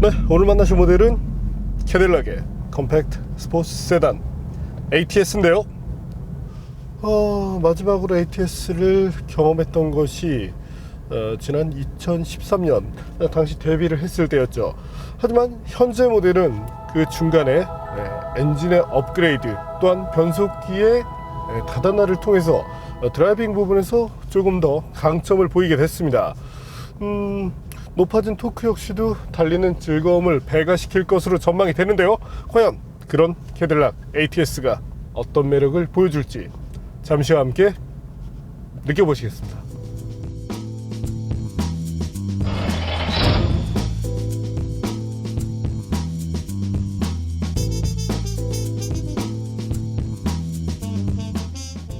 네, 오늘 만나실 모델은 캐딜락의 컴팩트 스포츠 세단 ATS인데요. 마지막으로 ATS를 경험했던 것이 지난 2013년 당시 데뷔를 했을 때였죠. 하지만 현재 모델은 그 중간에 엔진의 업그레이드 또한 변속기의 다단화를 통해서 드라이빙 부분에서 조금 더 강점을 보이게 됐습니다. 높아진 토크 역시도 달리는 즐거움을 배가시킬 것으로 전망이 되는데요. 과연 그런 캐딜락 ATS가 어떤 매력을 보여줄지 잠시와 함께 느껴보시겠습니다.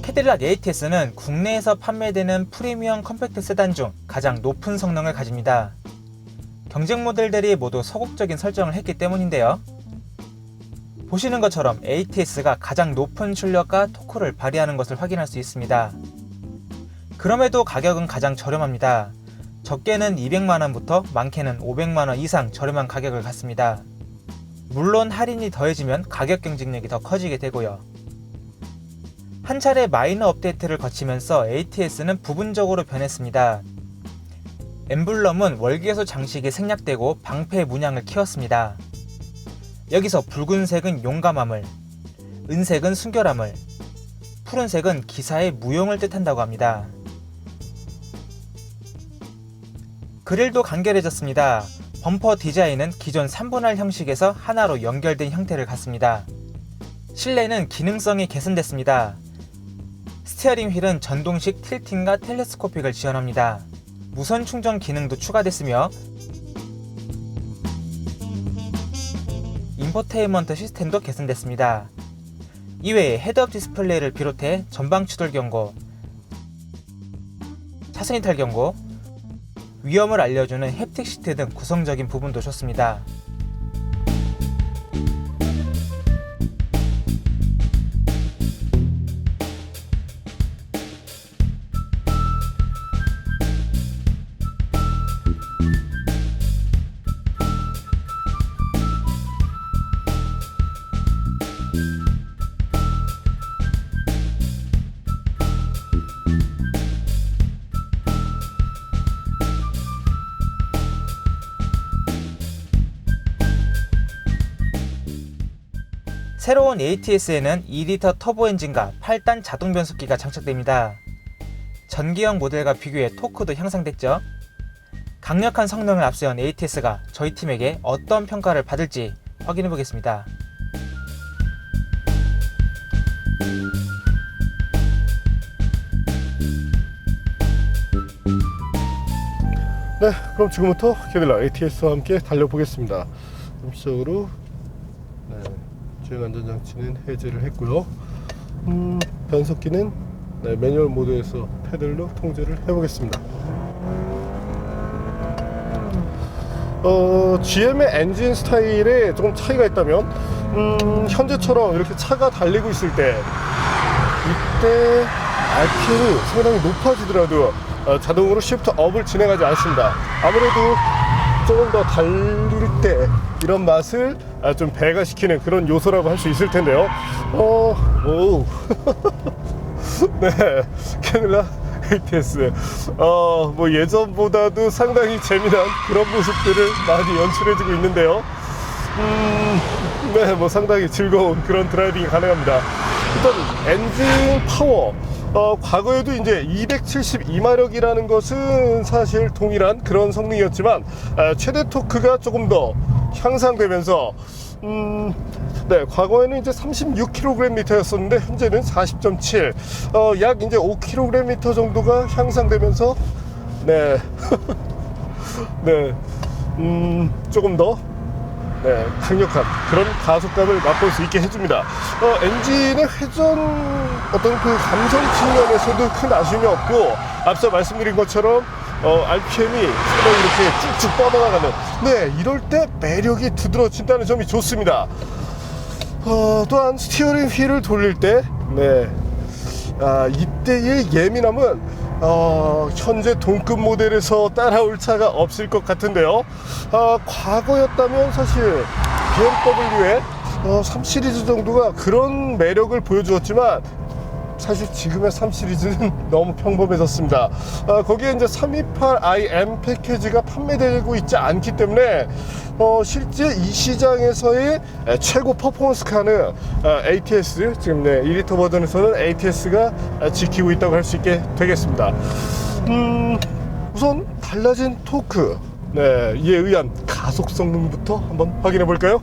캐딜락 ATS는 국내에서 판매되는 프리미엄 컴팩트 세단 중 가장 높은 성능을 가집니다. 경쟁 모델들이 모두 소극적인 설정을 했기 때문인데요. 보시는 것처럼 ATS가 가장 높은 출력과 토크를 발휘하는 것을 확인할 수 있습니다. 그럼에도 가격은 가장 저렴합니다. 적게는 200만원부터 많게는 500만원 이상 저렴한 가격을 갖습니다. 물론 할인이 더해지면 가격 경쟁력이 더 커지게 되고요. 한 차례 마이너 업데이트를 거치면서 ATS는 부분적으로 변했습니다. 엠블럼은 월계수 장식이 생략되고 방패 문양을 키웠습니다. 여기서 붉은색은 용감함을, 은색은 순결함을, 푸른색은 기사의 무용을 뜻한다고 합니다. 그릴도 간결해졌습니다. 범퍼 디자인은 기존 3분할 형식에서 하나로 연결된 형태를 갖습니다. 실내는 기능성이 개선됐습니다. 스티어링 휠은 전동식 틸팅과 텔레스코픽을 지원합니다. 무선 충전 기능도 추가됐으며 인포테인먼트 시스템도 개선됐습니다. 이외에 헤드업 디스플레이를 비롯해 전방 추돌 경고, 차선 이탈 경고, 위험을 알려주는 햅틱 시트 등 구성적인 부분도 좋습니다. 새로운 ATS에는 2리터 터보 엔진과 8단 자동 변속기가 장착됩니다. 전기형 모델과 비교해 토크도 향상됐죠. 강력한 성능을 앞세운 ATS가 저희 팀에게 어떤 평가를 받을지 확인해 보겠습니다. 네, 그럼 지금부터 캐딜락 ATS와 함께 달려보겠습니다. 전체적으로 주행 안전장치는 해제를 했고요. 변속기는 매뉴얼 모드에서 패들로 통제를 해보겠습니다. GM의 엔진 스타일에 조금 차이가 있다면 현재처럼 이렇게 차가 달리고 있을 때 이때 RPM이 상당히 높아지더라도 자동으로 시프트 업을 진행하지 않습니다. 아무래도 조금 더 달릴 때 이런 맛을 좀 배가시키는 그런 요소라고 할 수 있을 텐데요. 네, 캐딜락 ATS 뭐 예전보다도 상당히 재미난 그런 모습들을 많이 연출해주고 있는데요. 네, 뭐 상당히 즐거운 그런 드라이빙이 가능합니다. 일단 엔진 파워, 과거에도 이제 272마력이라는 것은 사실 동일한 그런 성능이었지만 최대 토크가 조금 더 향상되면서 네, 과거에는 이제 36kgm였었는데 현재는 40.7, 약 이제 5kgm 정도가 향상되면서 네, 네, 조금 더 강력한 그런 가속감을 맛볼 수 있게 해줍니다. 엔진의 회전 어떤 그 감성 측면에서도 큰 아쉬움이 없고 앞서 말씀드린 것처럼 RPM이 상당히 이렇게 쭉쭉 뻗어나가는 이럴 때 매력이 두드러진다는 점이 좋습니다. 또한 스티어링 휠을 돌릴 때 이때의 예민함은 현재 동급 모델에서 따라올 차가 없을 것 같은데요. 과거였다면 사실 BMW의 3 시리즈 정도가 그런 매력을 보여주었지만 사실 지금의 3 시리즈는 너무 평범해졌습니다. 거기에 이제 328iM 패키지가 판매되고 있지 않기 때문에 실제 이 시장에서의 최고 퍼포먼스 카는 ATS, 지금 2리터 버전에서는 ATS가 지키고 있다고 할 수 있게 되겠습니다. 우선 달라진 토크, 이에 의한 가속 성능부터 한번 확인해 볼까요?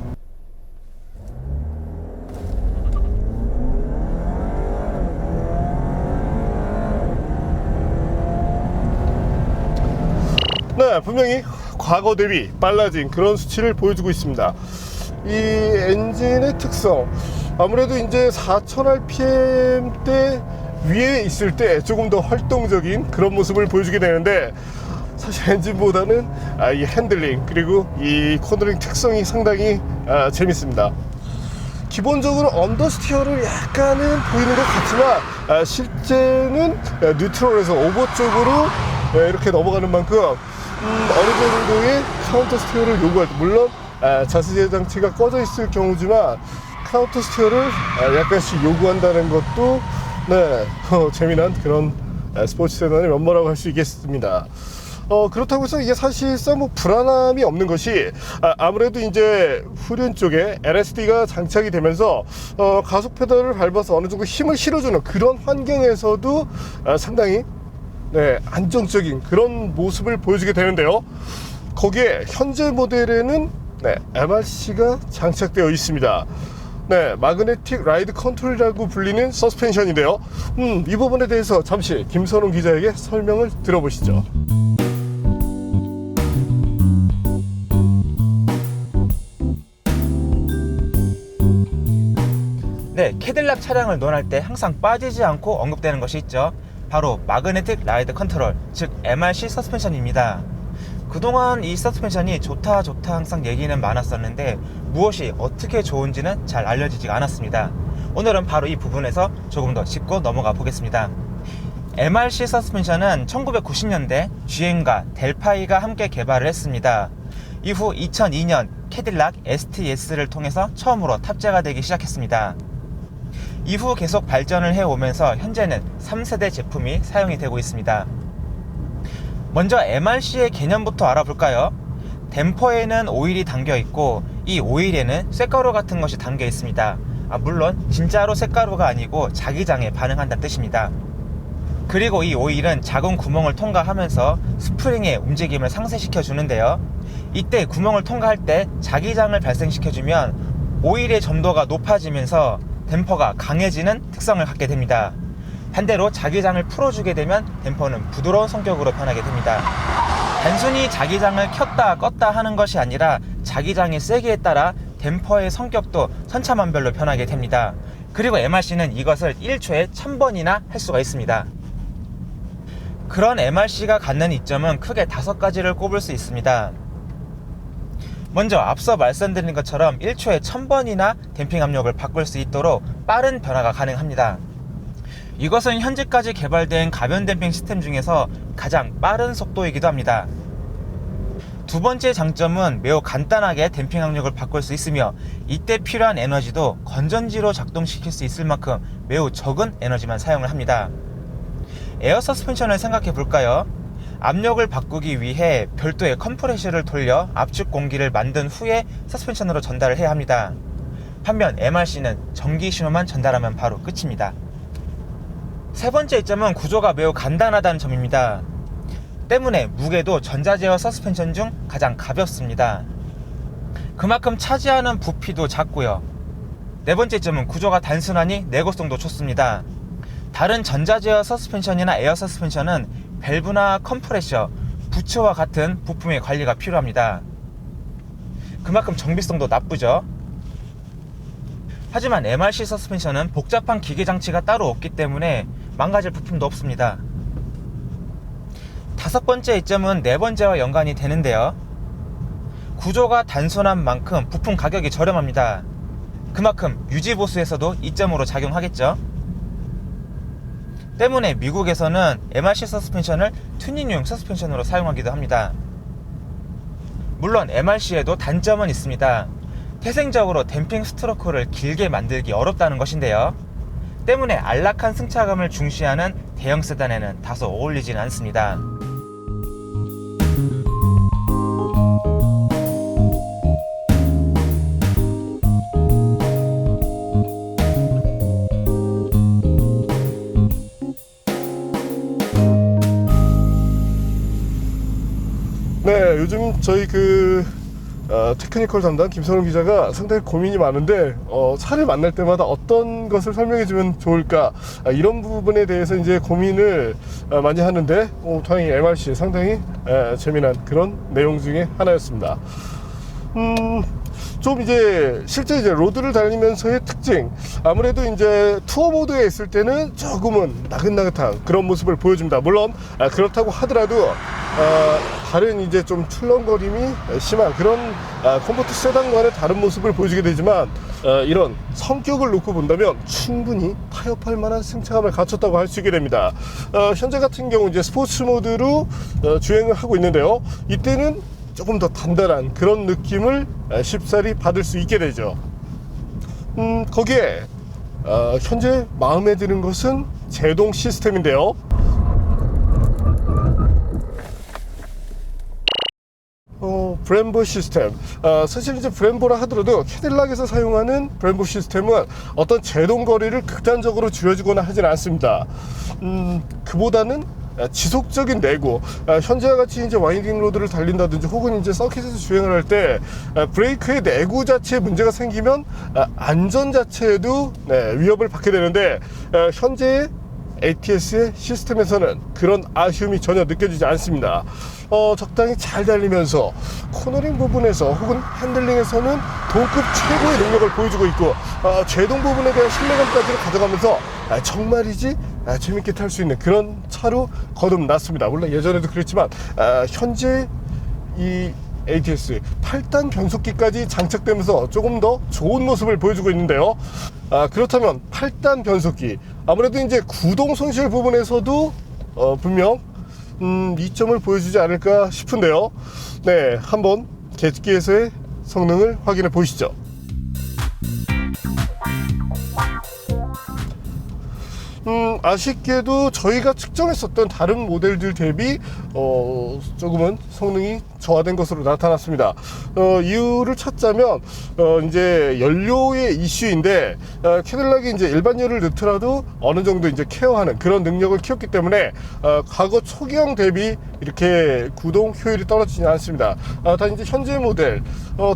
분명히 과거 대비 빨라진 그런 수치를 보여주고 있습니다. 이 엔진의 특성, 아무래도 이제 4000rpm대 위에 있을 때 조금 더 활동적인 그런 모습을 보여주게 되는데, 사실 엔진보다는 이 핸들링 그리고 이 코너링 특성이 상당히 재밌습니다. 기본적으로 언더스티어를 약간은 보이는 것 같지만 실제는 뉴트럴에서 오버 쪽으로 이렇게 넘어가는 만큼 어느 정도의 카운터 스티어를 요구할 때, 물론 자스제 장치가 꺼져 있을 경우지만 카운터 스티어를 약간씩 요구한다는 것도 재미난 그런 스포츠 세단의 면모라고 할 수 있겠습니다. 그렇다고 해서 이게 사실상 뭐 불안함이 없는 것이, 아무래도 이제 후륜 쪽에 LSD가 장착이 되면서 가속 페달을 밟아서 어느 정도 힘을 실어주는 그런 환경에서도 상당히 안정적인 그런 모습을 보여주게 되는데요. 거기에 현재 모델에는 MRC가 장착되어 있습니다. 마그네틱 라이드 컨트롤이라고 불리는 서스펜션인데요. 이 부분에 대해서 잠시 김선웅 기자에게 설명을 들어보시죠. 캐딜락 차량을 논할 때 항상 빠지지 않고 언급되는 것이 있죠. 바로 마그네틱 라이드 컨트롤, 즉 MRC 서스펜션입니다. 그동안 이 서스펜션이 좋다 항상 얘기는 많았었는데 무엇이 어떻게 좋은지는 잘 알려지지 않았습니다. 오늘은 바로 이 부분에서 조금 더 짚고 넘어가 보겠습니다. MRC 서스펜션은 1990년대 GM과 델파이가 함께 개발을 했습니다. 이후 2002년 캐딜락 STS를 통해서 처음으로 탑재가 되기 시작했습니다. 이후 계속 발전을 해오면서 현재는 3세대 제품이 사용이 되고 있습니다. 먼저 MRC의 개념부터 알아볼까요? 댐퍼에는 오일이 담겨 있고 이 오일에는 쇳가루 같은 것이 담겨 있습니다. 물론 진짜로 쇳가루가 아니고 자기장에 반응한다는 뜻입니다. 그리고 이 오일은 작은 구멍을 통과하면서 스프링의 움직임을 상쇄시켜 주는데요. 이때 구멍을 통과할 때 자기장을 발생시켜주면 오일의 점도가 높아지면서 댐퍼가 강해지는 특성을 갖게 됩니다. 반대로 자기장을 풀어주게 되면 댐퍼는 부드러운 성격으로 변하게 됩니다. 단순히 자기장을 켰다 껐다 하는 것이 아니라 자기장의 세기에 따라 댐퍼의 성격도 천차만별로 변하게 됩니다. 그리고 MRC는 이것을 1초에 1000번이나 할 수가 있습니다. 그런 MRC가 갖는 이점은 크게 5가지를 꼽을 수 있습니다. 먼저 앞서 말씀드린 것처럼 1초에 1000번이나 댐핑 압력을 바꿀 수 있도록 빠른 변화가 가능합니다. 이것은 현재까지 개발된 가변 댐핑 시스템 중에서 가장 빠른 속도이기도 합니다. 두 번째 장점은 매우 간단하게 댐핑 압력을 바꿀 수 있으며 이때 필요한 에너지도 건전지로 작동시킬 수 있을 만큼 매우 적은 에너지만 사용을 합니다. 에어 서스펜션을 생각해 볼까요? 압력을 바꾸기 위해 별도의 컴프레셔를 돌려 압축 공기를 만든 후에 서스펜션으로 전달을 해야 합니다. 반면 MRC는 전기 신호만 전달하면 바로 끝입니다. 세 번째 이점은 구조가 매우 간단하다는 점입니다. 때문에 무게도 전자제어 서스펜션 중 가장 가볍습니다. 그만큼 차지하는 부피도 작고요. 네 번째 점은 구조가 단순하니 내구성도 좋습니다. 다른 전자제어 서스펜션이나 에어 서스펜션은 밸브나 컴프레셔, 부츠와 같은 부품의 관리가 필요합니다. 그만큼 정비성도 나쁘죠. 하지만 MRC 서스펜션은 복잡한 기계 장치가 따로 없기 때문에 망가질 부품도 없습니다. 다섯 번째 이점은 네 번째와 연관이 되는데요. 구조가 단순한 만큼 부품 가격이 저렴합니다. 그만큼 유지보수에서도 이점으로 작용하겠죠. 때문에 미국에서는 MRC 서스펜션을 튜닝용 서스펜션으로 사용하기도 합니다. 물론 MRC에도 단점은 있습니다. 태생적으로 댐핑 스트로크를 길게 만들기 어렵다는 것인데요. 때문에 안락한 승차감을 중시하는 대형 세단에는 다소 어울리지는 않습니다. 네, 요즘 저희 테크니컬 담당 김선웅 기자가 상당히 고민이 많은데 차를 만날 때마다 어떤 것을 설명해주면 좋을까, 이런 부분에 대해서 이제 고민을 많이 하는데 다행히 MRC 상당히 재미난 그런 내용 중에 하나였습니다. 좀 이제 실제 이제 로드를 달리면서의 특징, 아무래도 이제 투어 모드에 있을 때는 조금은 나긋나긋한 그런 모습을 보여줍니다. 물론 그렇다고 하더라도 다른 이제 좀 출렁거림이 심한 그런 컴포트 세단과는 다른 모습을 보여주게 되지만, 이런 성격을 놓고 본다면 충분히 타협할 만한 승차감을 갖췄다고 할 수 있게 됩니다. 현재 같은 경우 이제 스포츠 모드로 주행을 하고 있는데요. 이때는 조금 더 단단한 그런 느낌을 쉽사리 받을 수 있게 되죠. 거기에 현재 마음에 드는 것은 제동 시스템인데요. 브렘보 시스템, 사실 이제 브렘보라 하더라도 캐딜락에서 사용하는 브렘보 시스템은 어떤 제동 거리를 극단적으로 줄여주거나 하진 않습니다. 그보다는 지속적인 내구, 현재와 같이 이제 와인딩 로드를 달린다든지 혹은 이제 서킷에서 주행을 할 때 브레이크의 내구 자체에 문제가 생기면 안전 자체에도 위협을 받게 되는데, 현재의 ATS의 시스템에서는 그런 아쉬움이 전혀 느껴지지 않습니다. 적당히 잘 달리면서 코너링 부분에서 혹은 핸들링에서는 동급 최고의 능력을 보여주고 있고, 제동 부분에 대한 신뢰감까지 가져가면서 정말이지 재밌게 탈 수 있는 그런 차로 거듭났습니다. 물론 예전에도 그랬지만 현재 이 ATS 8단 변속기까지 장착되면서 조금 더 좋은 모습을 보여주고 있는데요. 그렇다면 8단 변속기, 아무래도 이제 구동 손실 부분에서도 분명 이점을 보여주지 않을까 싶은데요. 네, 한번 제트기에서의 성능을 확인해 보시죠. 아쉽게도 저희가 측정했었던 다른 모델들 대비 조금은 성능이 저하된 것으로 나타났습니다. 이유를 찾자면 이제 연료의 이슈인데, 캐딜락이 이제 일반유를 넣더라도 어느 정도 이제 케어하는 그런 능력을 키웠기 때문에 과거 초기형 대비 이렇게 구동 효율이 떨어지지 않습니다. 다 이제 현재 모델,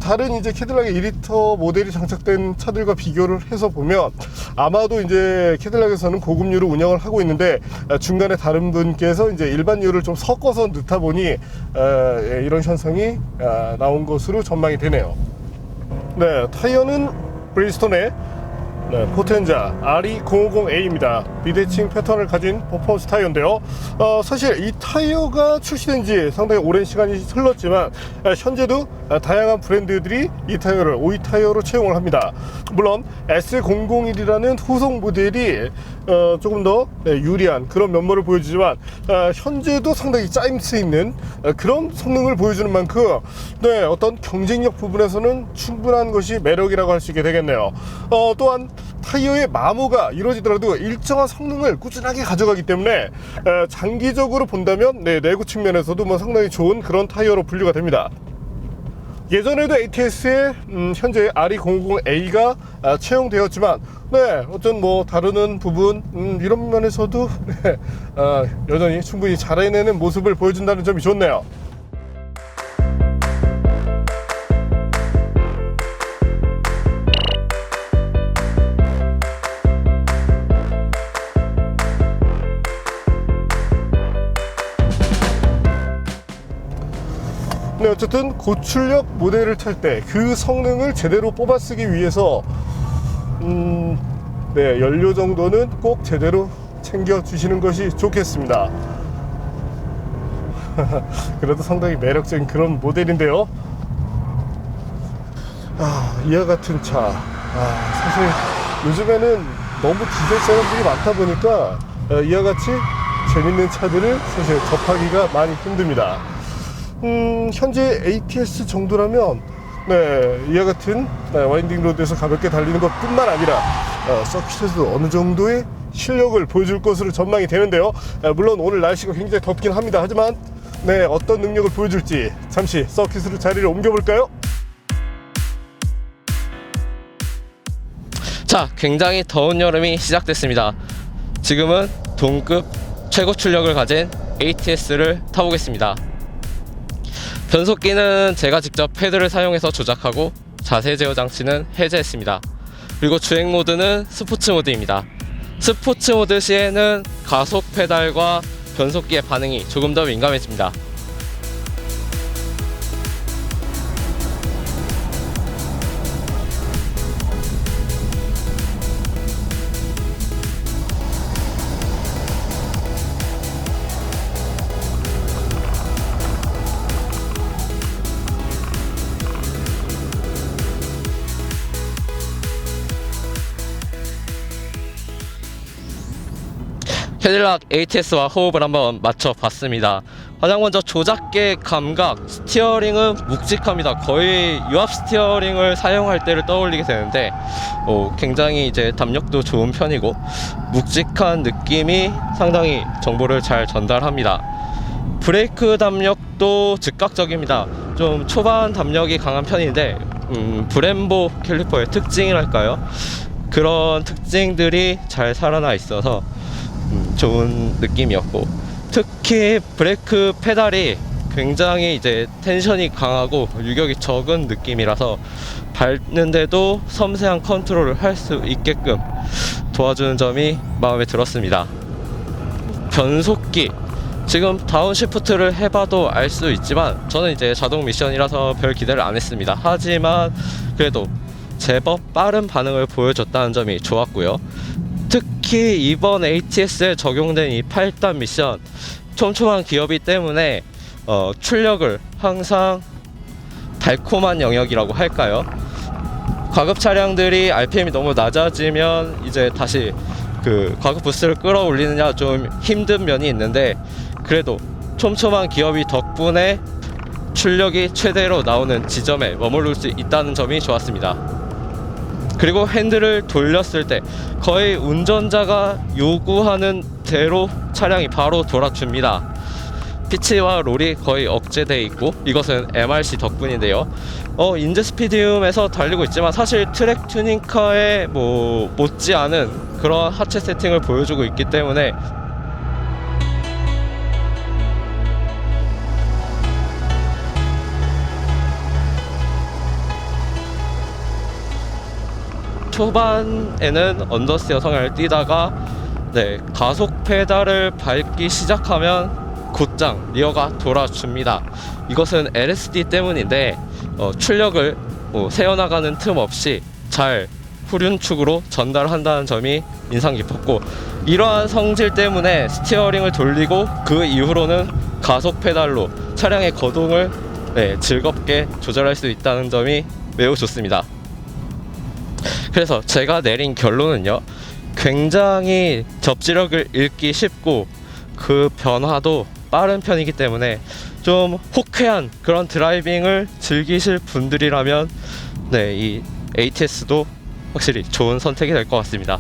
다른 이제 캐딜락의 2리터 모델이 장착된 차들과 비교를 해서 보면 아마도 이제 캐딜락에서는 고급유를 운영을 하고 있는데 중간에 다른 분께서 이제 일반유를 좀 섞어서 넣다 보니 이런 현상이 나온 것으로 전망이 되네요. 네, 타이어는 브리ヂ스톤의 포텐자 RE050A입니다. 비대칭 패턴을 가진 퍼포먼스 타이어인데요. 사실 이 타이어가 출시된 지 상당히 오랜 시간이 흘렀지만 현재도 다양한 브랜드들이 이 타이어를 OE 타이어로 채용을 합니다. 물론 S001이라는 후속 모델이 조금 더 유리한 그런 면모를 보여주지만 현재도 상당히 짜임새 있는 그런 성능을 보여주는 만큼 어떤 경쟁력 부분에서는 충분한 것이 매력이라고 할 수 있게 되겠네요. 또한 타이어의 마모가 이루어지더라도 일정한 성능을 꾸준하게 가져가기 때문에 장기적으로 본다면 내구 측면에서도 뭐 상당히 좋은 그런 타이어로 분류가 됩니다. 예전에도 ATS에 현재 RE050A가 채용되었지만 어쩐 뭐 다루는 부분 이런 면에서도 여전히 충분히 잘 해내는 모습을 보여준다는 점이 좋네요. 어쨌든 고출력 모델을 탈 때 그 성능을 제대로 뽑아 쓰기 위해서 연료 정도는 꼭 제대로 챙겨 주시는 것이 좋겠습니다. 그래도 상당히 매력적인 그런 모델인데요. 이와 같은 차, 사실 요즘에는 너무 디젤 세단들이 많다 보니까 이와 같이 재밌는 차들을 사실 접하기가 많이 힘듭니다. 현재 ATS 정도라면 이와 같은 와인딩 로드에서 가볍게 달리는 것 뿐만 아니라 서킷에서도 어느 정도의 실력을 보여줄 것으로 전망이 되는데요. 물론 오늘 날씨가 굉장히 덥긴 합니다. 하지만 어떤 능력을 보여줄지 잠시 서킷으로 자리를 옮겨볼까요? 자, 굉장히 더운 여름이 시작됐습니다. 지금은 동급 최고 출력을 가진 ATS를 타보겠습니다. 변속기는 제가 직접 패드를 사용해서 조작하고 자세 제어 장치는 해제했습니다. 그리고 주행 모드는 스포츠 모드입니다. 스포츠 모드 시에는 가속 페달과 변속기의 반응이 조금 더 민감해집니다. 캐딜락 ATS와 호흡을 한번 맞춰봤습니다. 가장 먼저 조작계 감각, 스티어링은 묵직합니다. 거의 유압 스티어링을 사용할 때를 떠올리게 되는데 굉장히 이제 담력도 좋은 편이고 묵직한 느낌이 상당히 정보를 잘 전달합니다. 브레이크 담력도 즉각적입니다. 좀 초반 담력이 강한 편인데 브렘보 캘리퍼의 특징이랄까요? 그런 특징들이 잘 살아나 있어서 좋은 느낌이었고, 특히 브레이크 페달이 굉장히 이제 텐션이 강하고 유격이 적은 느낌이라서 밟는데도 섬세한 컨트롤을 할 수 있게끔 도와주는 점이 마음에 들었습니다. 변속기, 지금 다운시프트를 해봐도 알 수 있지만 저는 이제 자동 미션이라서 별 기대를 안 했습니다. 하지만 그래도 제법 빠른 반응을 보여줬다는 점이 좋았고요. 특히 이번 ATS에 적용된 이 8단 미션, 촘촘한 기어비 때문에 출력을 항상 달콤한 영역이라고 할까요? 과급 차량들이 RPM이 너무 낮아지면 이제 다시 그 과급 부스를 끌어올리느냐 좀 힘든 면이 있는데, 그래도 촘촘한 기어비 덕분에 출력이 최대로 나오는 지점에 머무를 수 있다는 점이 좋았습니다. 그리고 핸들을 돌렸을 때 거의 운전자가 요구하는 대로 차량이 바로 돌아줍니다. 피치와 롤이 거의 억제되어 있고, 이것은 MRC 덕분인데요. 인제스피디움에서 달리고 있지만 사실 트랙 튜닝카에 못지않은 그런 하체 세팅을 보여주고 있기 때문에 초반에는 언더스티어 성향을 띠다가 가속 페달을 밟기 시작하면 곧장 리어가 돌아줍니다. 이것은 LSD 때문인데 출력을 새어나가는 틈 없이 잘 후륜축으로 전달한다는 점이 인상 깊었고, 이러한 성질 때문에 스티어링을 돌리고 그 이후로는 가속 페달로 차량의 거동을 즐겁게 조절할 수 있다는 점이 매우 좋습니다. 그래서 제가 내린 결론은요, 굉장히 접지력을 잃기 쉽고 그 변화도 빠른 편이기 때문에 좀 호쾌한 그런 드라이빙을 즐기실 분들이라면 이 ATS도 확실히 좋은 선택이 될 것 같습니다.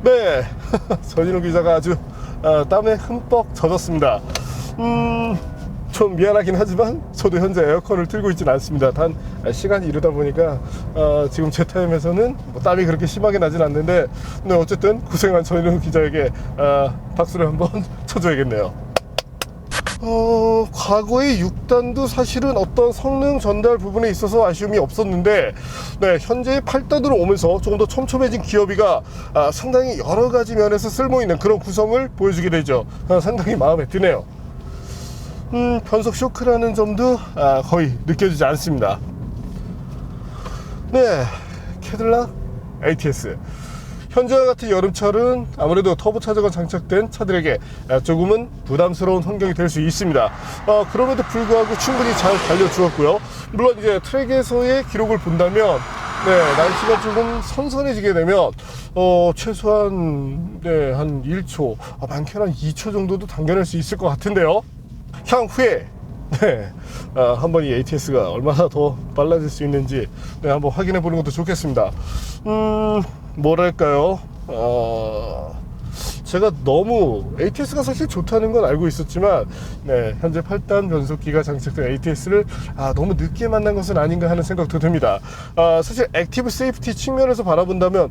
네, 전인우 기자가 아주 땀에 흠뻑 젖었습니다. 좀 미안하긴 하지만 저도 현재 에어컨을 틀고 있지는 않습니다. 단 시간이 이르다 보니까 지금 제 타임에서는 뭐 땀이 그렇게 심하게 나진 않는데, 네, 어쨌든 고생한 전인우 기자에게 박수를 한번 쳐줘야겠네요. 과거의 6단도 사실은 어떤 성능 전달 부분에 있어서 아쉬움이 없었는데, 네, 현재의 8단으로 오면서 조금 더 촘촘해진 기어비가 상당히 여러 가지 면에서 쓸모있는 그런 구성을 보여주게 되죠. 상당히 마음에 드네요. 변속 쇼크라는 점도 거의 느껴지지 않습니다. 네, 캐딜락 ATS. 현재와 같은 여름철은 아무래도 터보차저가 장착된 차들에게 조금은 부담스러운 환경이 될 수 있습니다. 그럼에도 불구하고 충분히 잘 달려주었고요. 물론 이제 트랙에서의 기록을 본다면, 네, 날씨가 조금 선선해지게 되면 최소한 네, 한 1초, 많게는 한 2초 정도도 당겨낼 수 있을 것 같은데요. 향후에 네, 한번 이 ATS가 얼마나 더 빨라질 수 있는지, 네, 한번 확인해 보는 것도 좋겠습니다. 뭐랄까요, 제가 너무 ATS가 사실 좋다는 건 알고 있었지만, 네, 현재 8단 변속기가 장착된 ATS를 너무 늦게 만난 것은 아닌가 하는 생각도 듭니다. 사실 액티브 세이프티 측면에서 바라본다면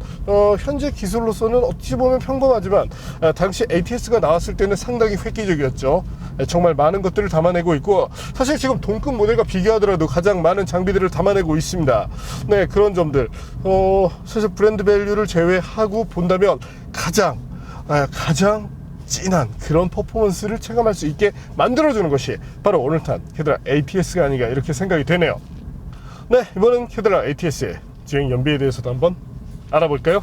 현재 기술로서는 어찌 보면 평범하지만 당시 ATS가 나왔을 때는 상당히 획기적이었죠. 정말 많은 것들을 담아내고 있고, 사실 지금 동급 모델과 비교하더라도 가장 많은 장비들을 담아내고 있습니다. 네, 그런 점들 사실 브랜드 밸류를 제외하고 본다면 가장 진한 그런 퍼포먼스를 체감할 수 있게 만들어주는 것이 바로 오늘탄 캐딜락 ATS가 아닌가 이렇게 생각이 되네요. 네, 이번엔 캐딜락 ATS의 주행 연비에 대해서도 한번 알아볼까요?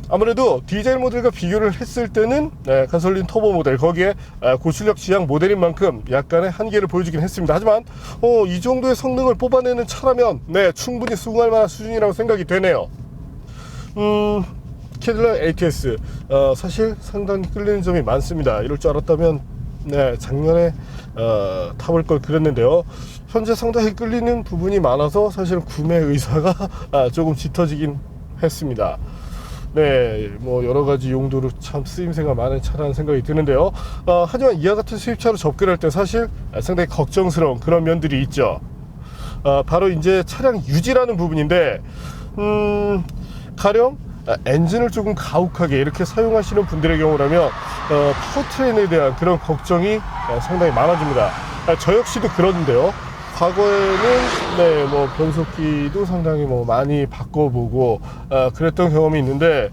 아무래도 디젤 모델과 비교를 했을 때는 가솔린 터보 모델, 거기에 고출력 지향 모델인 만큼 약간의 한계를 보여주긴 했습니다. 하지만 이 정도의 성능을 뽑아내는 차라면 네, 충분히 수긍할 만한 수준이라고 생각이 되네요. 캐딜락 ATS 사실 상당히 끌리는 점이 많습니다. 이럴 줄 알았다면 네, 작년에 타볼 걸 그랬는데요. 현재 상당히 끌리는 부분이 많아서 사실은 구매 의사가 조금 짙어지긴 했습니다. 네, 뭐 여러 가지 용도로 참 쓰임새가 많은 차라는 생각이 드는데요. 하지만 이와 같은 수입차로 접근할 때 사실 상당히 걱정스러운 그런 면들이 있죠. 바로 이제 차량 유지라는 부분인데, 가령 엔진을 조금 가혹하게 이렇게 사용하시는 분들의 경우라면 파워트레인에 대한 그런 걱정이 상당히 많아집니다. 저 역시도 그런데요. 과거에는 네, 뭐 변속기도 상당히 뭐 많이 바꿔보고 그랬던 경험이 있는데,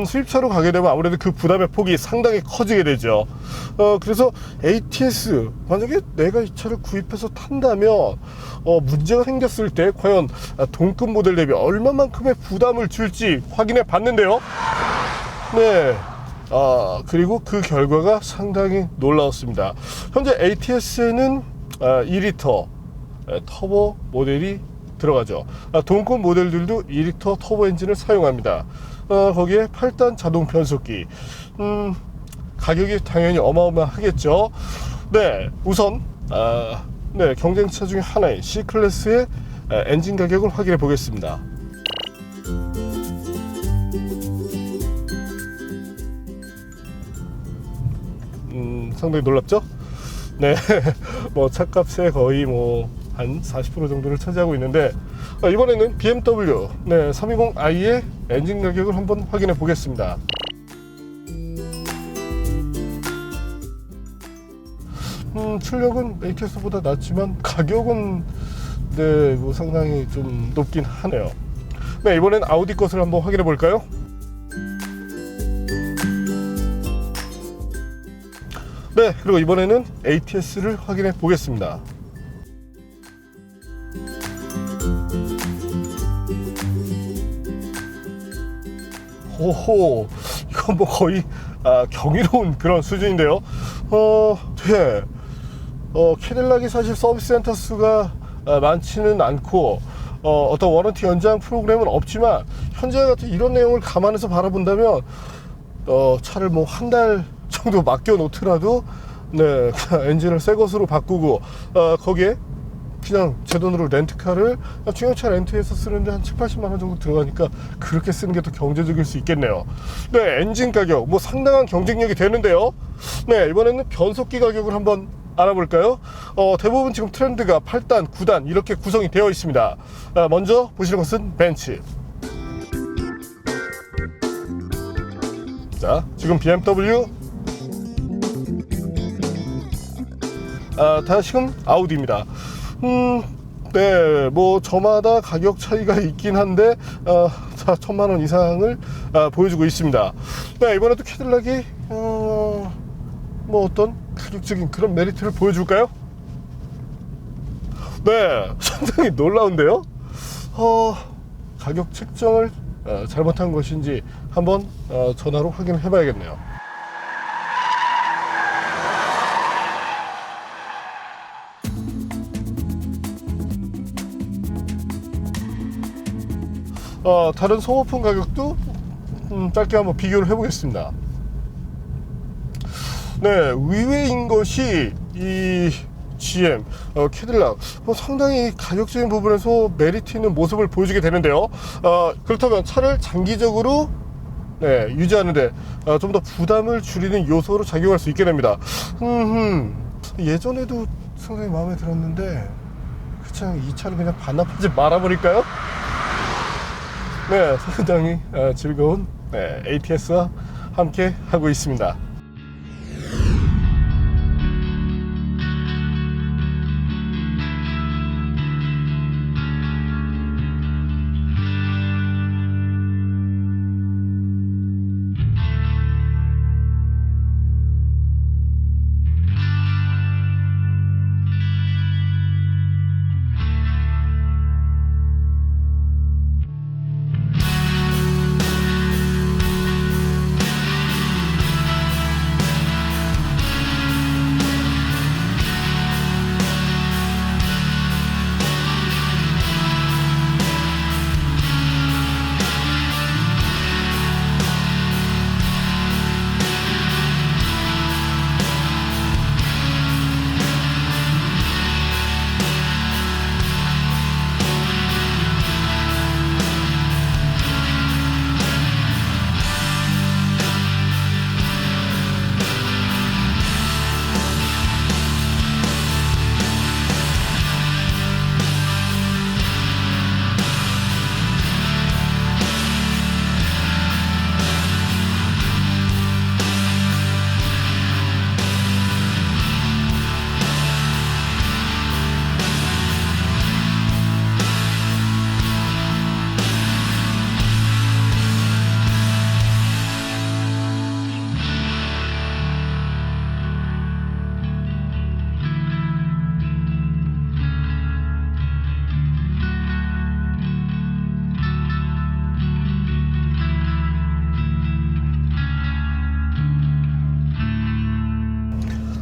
수입차로 가게 되면 아무래도 그 부담의 폭이 상당히 커지게 되죠. 그래서 ATS 만약에 내가 이 차를 구입해서 탄다면 문제가 생겼을 때 과연 동급 모델 대비 얼마만큼의 부담을 줄지 확인해 봤는데요. 네, 그리고 그 결과가 상당히 놀라웠습니다. 현재 ATS에는 2리터 터보 모델이 들어가죠. 동급 모델들도 2리터 터보 엔진을 사용합니다. 거기에 8단 자동 변속기. 가격이 당연히 어마어마하겠죠. 네, 우선 네, 경쟁차 중에 하나인 C클래스의 엔진 가격을 확인해 보겠습니다. 상당히 놀랍죠? 네, 뭐 차값의 거의 뭐 한 40% 정도를 차지하고 있는데, 이번에는 BMW 320i의 엔진 가격을 한번 확인해 보겠습니다. 출력은 ATS보다 낮지만 가격은 네, 뭐 상당히 좀 높긴 하네요. 네, 이번엔 아우디 것을 한번 확인해 볼까요? 네, 그리고 이번에는 ATS를 확인해 보겠습니다. 오호, 이건 뭐 거의 경이로운 그런 수준인데요. 네, 캐딜락이 사실 서비스 센터 수가 많지는 않고 어떤 워런티 연장 프로그램은 없지만, 현재 같은 이런 내용을 감안해서 바라본다면 차를 뭐 한 달 정도 맡겨 놓더라도 네, 엔진을 새 것으로 바꾸고 거기에 그냥 제 돈으로 렌트카를 중형차 렌트해서 쓰는데 한 7, 80만 원 정도 들어가니까 그렇게 쓰는 게 더 경제적일 수 있겠네요. 네, 엔진 가격 뭐 상당한 경쟁력이 되는데요. 네, 이번에는 변속기 가격을 한번 알아볼까요? 대부분 지금 트렌드가 8단, 9단 이렇게 구성이 되어 있습니다. 먼저 보시는 것은 벤츠. 자, 지금 BMW, 다시금 아우디입니다. 네, 뭐 저마다 가격 차이가 있긴 한데 자, 1000만 원 이상을 보여주고 있습니다. 네, 이번에도 캐딜락이 뭐 어떤 가격적인 그런 메리트를 보여줄까요? 네, 상당히 놀라운데요. 가격 책정을 잘못한 것인지 한번 전화로 확인을 해봐야겠네요. 다른 소모품 가격도 짧게 한번 비교를 해보겠습니다. 네, 의외인 것이 이 GM, 캐딜락 상당히 가격적인 부분에서 메리트 있는 모습을 보여주게 되는데요. 그렇다면 차를 장기적으로 유지하는데 좀 더 부담을 줄이는 요소로 작용할 수 있게 됩니다. 예전에도 상당히 마음에 들었는데 그냥 이 차를 그냥 반납하지 말아버릴까요? 네, 상당히 즐거운 ATS와 함께 하고 있습니다.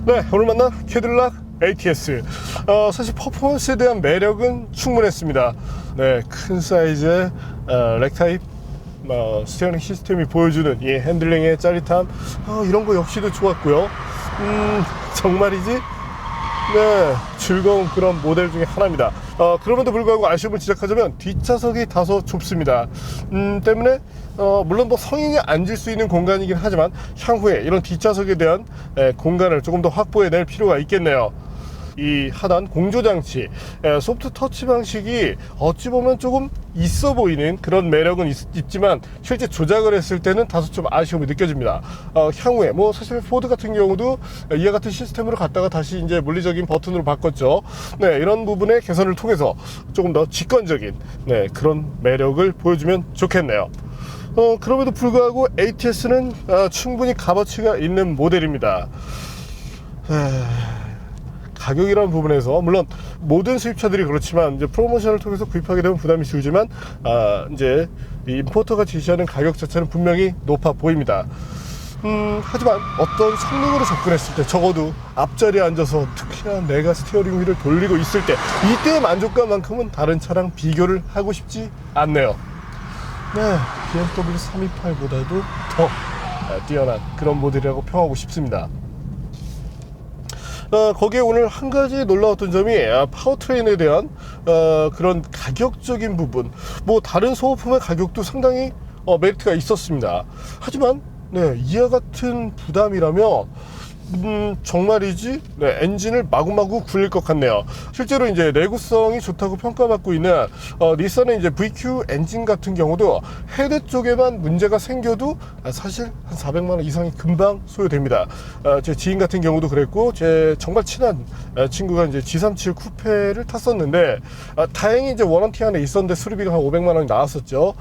네, 오늘 만난 캐딜락 ATS. 사실 퍼포먼스에 대한 매력은 충분했습니다. 네, 큰 사이즈의 렉타입 스티어링 시스템이 보여주는 이 핸들링의 짜릿함, 이런 거 역시도 좋았고요. 정말이지? 네, 즐거운 그런 모델 중에 하나입니다. 그럼에도 불구하고 아쉬움을 지적하자면 뒷좌석이 다소 좁습니다. 때문에 물론 뭐 성인이 앉을 수 있는 공간이긴 하지만 향후에 이런 뒷좌석에 대한 공간을 조금 더 확보해낼 필요가 있겠네요. 이 하단 공조장치, 소프트 터치 방식이 어찌 보면 조금 있어 보이는 그런 매력은 있지만 실제 조작을 했을 때는 다소 좀 아쉬움이 느껴집니다. 향후에 뭐 사실 포드 같은 경우도 이와 같은 시스템으로 갔다가 다시 이제 물리적인 버튼으로 바꿨죠. 네, 이런 부분의 개선을 통해서 조금 더 직관적인 그런 매력을 보여주면 좋겠네요. 그럼에도 불구하고 ATS는 충분히 값어치가 있는 모델입니다. 가격이라는 부분에서 물론 모든 수입차들이 그렇지만 이제 프로모션을 통해서 구입하게 되면 부담이 줄지만 이제 이 임포터가 제시하는 가격 자체는 분명히 높아 보입니다. 하지만 어떤 성능으로 접근했을 때 적어도 앞자리에 앉아서 특히나 내가 스티어링 휠을 돌리고 있을 때 이때의 만족감만큼은 다른 차랑 비교를 하고 싶지 않네요. 네, BMW 328보다도 더 뛰어난 그런 모델이라고 평하고 싶습니다. 거기에 오늘 한 가지 놀라웠던 점이 파워트레인에 대한 그런 가격적인 부분, 뭐 다른 소모품의 가격도 상당히 메리트가 있었습니다. 하지만 이와 같은 부담이라면 정말이지 엔진을 마구마구 굴릴 것 같네요. 실제로 이제 내구성이 좋다고 평가받고 있는 닛산의 이제 VQ 엔진 같은 경우도 헤드 쪽에만 문제가 생겨도 사실 한 400만 원 이상이 금방 소요됩니다. 제 지인 같은 경우도 그랬고, 제 정말 친한 친구가 이제 G37 쿠페를 탔었는데 다행히 이제 워런티 안에 있었는데 수리비가 한 500만 원이 나왔었죠.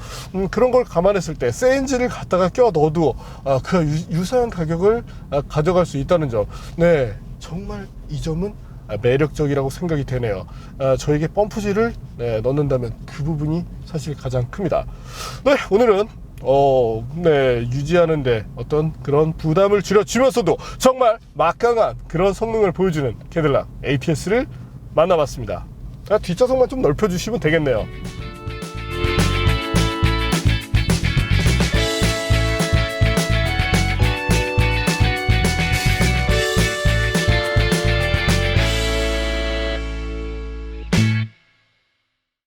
그런 걸 감안했을 때 새 엔진을 갖다가 껴 넣어도 그 유사한 가격을 가져갈 수 있다는 점, 정말 이 점은 매력적이라고 생각이 되네요. 저에게 펌프질을 넣는다면 그 부분이 사실 가장 큽니다. 오늘은 유지하는데 어떤 그런 부담을 줄여주면서도 정말 막강한 그런 성능을 보여주는 캐딜락 ATS를 만나봤습니다. 뒷좌석만 좀 넓혀주시면 되겠네요.